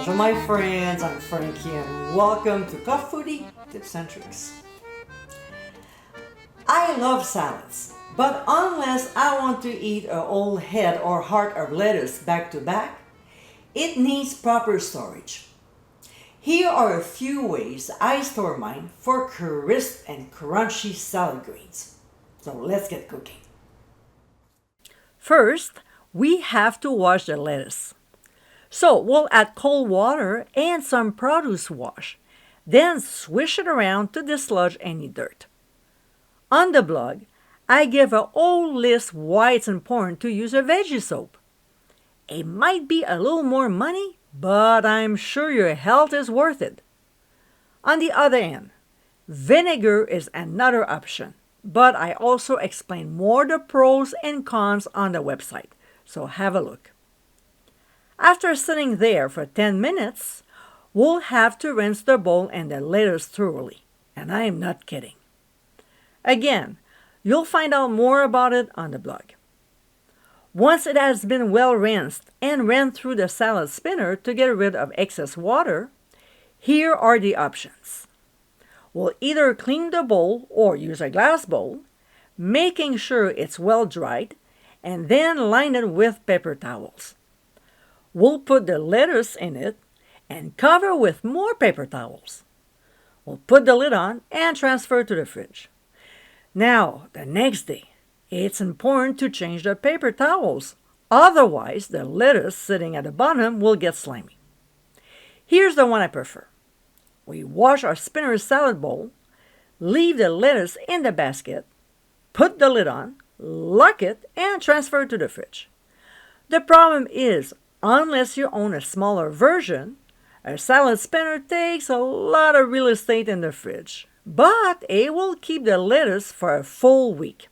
Bonjour my friends, I'm Frankie and welcome to Cough Foodie Tips and Tricks. I love salads, but unless I want to eat a whole head or heart of lettuce back to back, it needs proper storage. Here are a few ways I store mine for crisp and crunchy salad greens. So let's get cooking. First, we have to wash the lettuce. So we'll add cold water and some produce wash, then swish it around to dislodge any dirt. On the blog, I give a whole list why it's important to use a veggie soap. It might be a little more money, but I'm sure your health is worth it. On the other hand, vinegar is another option, but I also explain more the pros and cons on the website, so have a look. After sitting there for 10 minutes, we'll have to rinse the bowl and the lettuce thoroughly, and I am not kidding. Again, you'll find out more about it on the blog. Once it has been well rinsed and ran through the salad spinner to get rid of excess water, here are the options. We'll either clean the bowl or use a glass bowl, making sure it's well dried, and then line it with paper towels. We'll put the lettuce in it and cover with more paper towels. We'll put the lid on and transfer to the fridge. Now, the next day, it's important to change the paper towels. Otherwise, the lettuce sitting at the bottom will get slimy. Here's the one I prefer. We wash our spinner salad bowl, leave the lettuce in the basket, put the lid on, lock it, and transfer to the fridge. The problem is, unless you own a smaller version, a salad spinner takes a lot of real estate in the fridge, but it will keep the lettuce for a full week.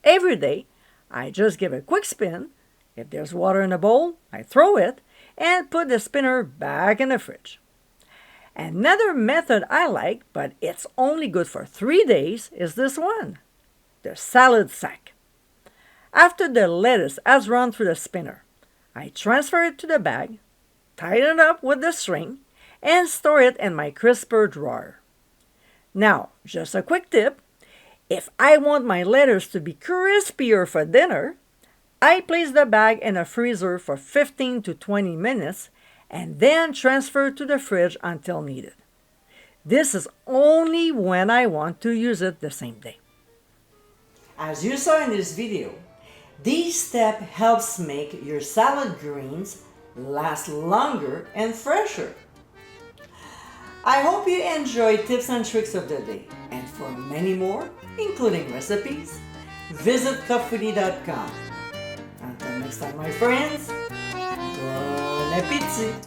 Every day, I just give a quick spin. If there's water in the bowl, I throw it and put the spinner back in the fridge. Another method I like, but it's only good for 3 days, is this one, the salad sack. After the lettuce has run through the spinner, I transfer it to the bag, tighten it up with the string, and store it in my crisper drawer. Now, just a quick tip. If I want my lettuce to be crispier for dinner, I place the bag in a freezer for 15 to 20 minutes and then transfer to the fridge until needed. This is only when I want to use it the same day. As you saw in this video, this step helps make your salad greens last longer and fresher. I hope you enjoyed tips and tricks of the day, and for many more, including recipes, visit coughfoodie.com. Until next time, my friends, bon appétit!